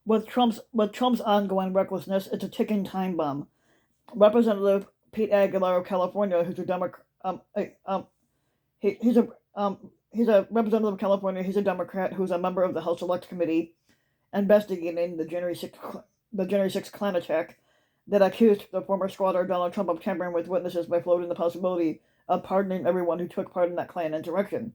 With Trump's ongoing recklessness, it's a ticking time bomb. Representative Pete Aguilar of California, who's a Democrat, he, he's a he's a representative of California. He's a Democrat who's a member of the House Select Committee investigating the January 6th Klan attack that accused the former squatter Donald Trump of tampering with witnesses by floating the possibility of pardoning everyone who took part in that Klan insurrection.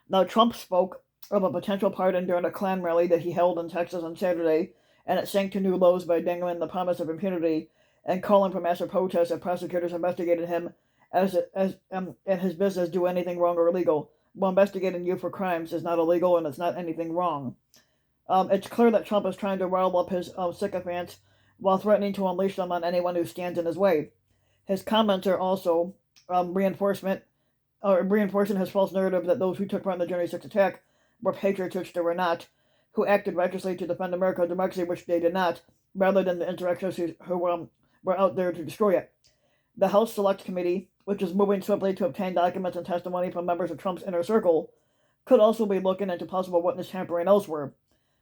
Now, Trump spoke of a potential pardon during a Klan rally that he held in Texas on Saturday, and it sank to new lows by dangling the promise of impunity and calling for massive protests if prosecutors investigated him and his business do anything wrong or illegal. Well, investigating you for crimes is not illegal and it's not anything wrong. It's clear that Trump is trying to rile up his sycophants while threatening to unleash them on anyone who stands in his way. His comments are also reinforcement reinforcing his false narrative that those who took part in the January 6th attack were patriots, which they were not, who acted righteously to defend America and democracy, which they did not, rather than the insurrectionists who were out there to destroy it. The House Select Committee, which is moving swiftly to obtain documents and testimony from members of Trump's inner circle, could also be looking into possible witness tampering elsewhere.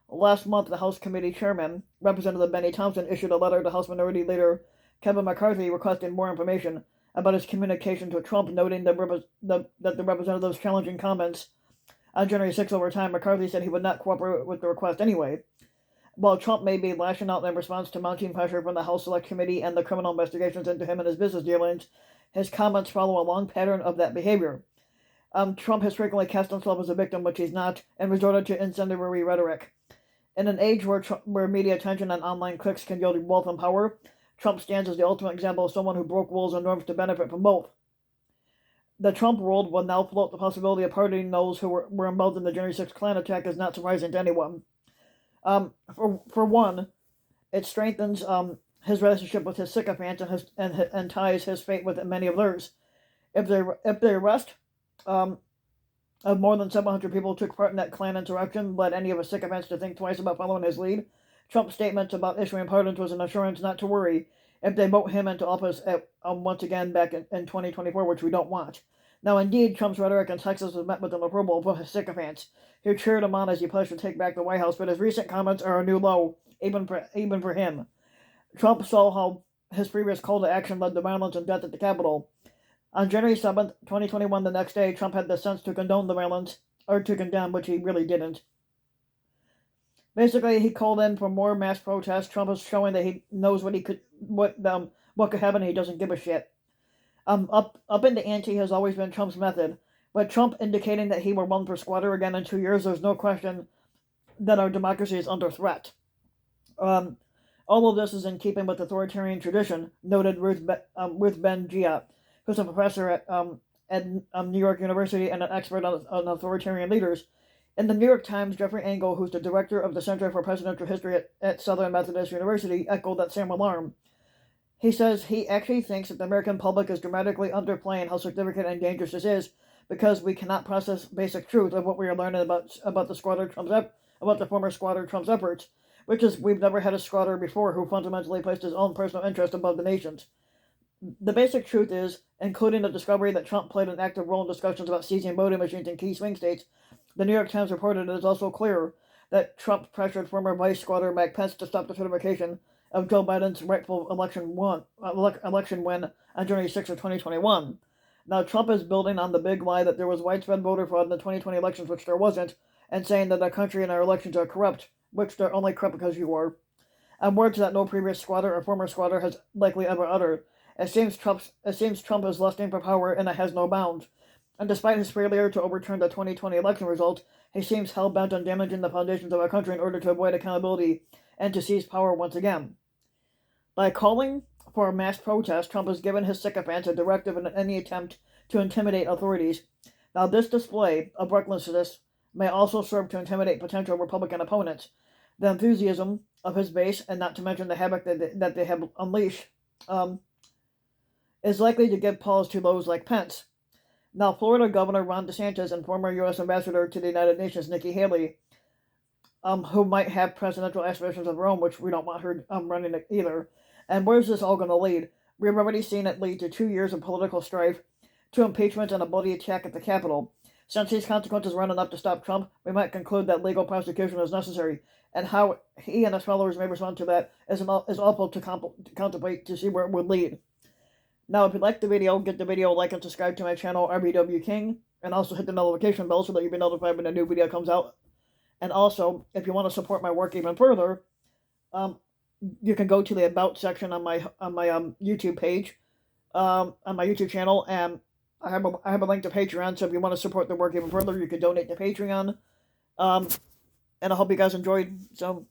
Last month, the House Committee Chairman, Representative Benny Thompson, issued a letter to House Minority Leader Kevin McCarthy requesting more information about his communications with Trump, noting that the representative's challenging comments on January 6 over time. McCarthy said he would not cooperate with the request anyway. While Trump may be lashing out in response to mounting pressure from the House Select Committee and the criminal investigations into him and his business dealings, his comments follow a long pattern of that behavior. Trump has frequently cast himself as a victim, which he's not, and resorted to incendiary rhetoric. In an age where media attention and online clicks can yield wealth and power, Trump stands as the ultimate example of someone who broke rules and norms to benefit from both. The Trump world will now float the possibility of pardoning those who were involved in the January 6th Klan attack is not surprising to anyone. For one, it strengthens his relationship with his sycophants and ties his fate with many of theirs. If the arrest of more than 700 people who took part in that Klan insurrection led any of his sycophants to think twice about following his lead, Trump's statements about issuing pardons was an assurance not to worry if they vote him into office once again back in 2024, which we don't want. Now, indeed, Trump's rhetoric in Texas was met with an approval of his sycophants, who cheered him on as he pledged to take back the White House, but his recent comments are a new low, even for him. Trump saw how his previous call to action led to violence and death at the Capitol. On January 7th, 2021, the next day, Trump had the sense to condone the violence, or to condemn, which he really didn't. Basically, he called in for more mass protests. Trump is showing that he knows what could happen, and he doesn't give a shit. Up in the ante has always been Trump's method, but Trump indicating that he will run for squatter again in 2 years, there's no question that our democracy is under threat. All of this is in keeping with authoritarian tradition, noted Ruth Ben-Gia, who's a professor at New York University and an expert on authoritarian leaders. In the New York Times, Jeffrey Engel, who's the director of the Center for Presidential History at Southern Methodist University, echoed that same alarm. He says he actually thinks that the American public is dramatically underplaying how significant and dangerous this is because we cannot process basic truth of what we are learning about the former squatter Trump's efforts, which is we've never had a squatter before who fundamentally placed his own personal interest above the nation's. The basic truth is, including the discovery that Trump played an active role in discussions about seizing voting machines in key swing states, the New York Times reported it is also clear that Trump pressured former vice squatter Mike Pence to stop the certification of Joe Biden's rightful election win on January 6th of 2021. Now, Trump is building on the big lie that there was widespread voter fraud in the 2020 elections, which there wasn't, and saying that our country and our elections are corrupt, which they're only corrupt because you are. And words that no previous squatter or former squatter has likely ever uttered. It seems Trump is lusting for power and it has no bounds. And despite his failure to overturn the 2020 election results, he seems hell-bent on damaging the foundations of our country in order to avoid accountability and to seize power once again. By calling for a mass protest, Trump has given his sycophants a directive in any attempt to intimidate authorities. Now, this display of recklessness may also serve to intimidate potential Republican opponents. The enthusiasm of his base, and not to mention the havoc that they have unleashed, is likely to give pause to those like Pence. Now, Florida Governor Ron DeSantis and former U.S. Ambassador to the United Nations, Nikki Haley, who might have presidential aspirations of her own, which we don't want her running it either. And where's this all going to lead? We've already seen it lead to 2 years of political strife, to impeachment and a bloody attack at the Capitol. Since these consequences weren't enough to stop Trump, we might conclude that legal prosecution is necessary, and how he and his followers may respond to that is awful to contemplate to see where it would lead. Now, if you like the video, give the video a like and subscribe to my channel, RBW King, and also hit the notification bell so that you'll be notified when a new video comes out. And also, if you want to support my work even further, you can go to the About section on my YouTube page, on my YouTube channel, and I have a link to Patreon. So if you want to support the work even further, you can donate to Patreon. And I hope you guys enjoyed. So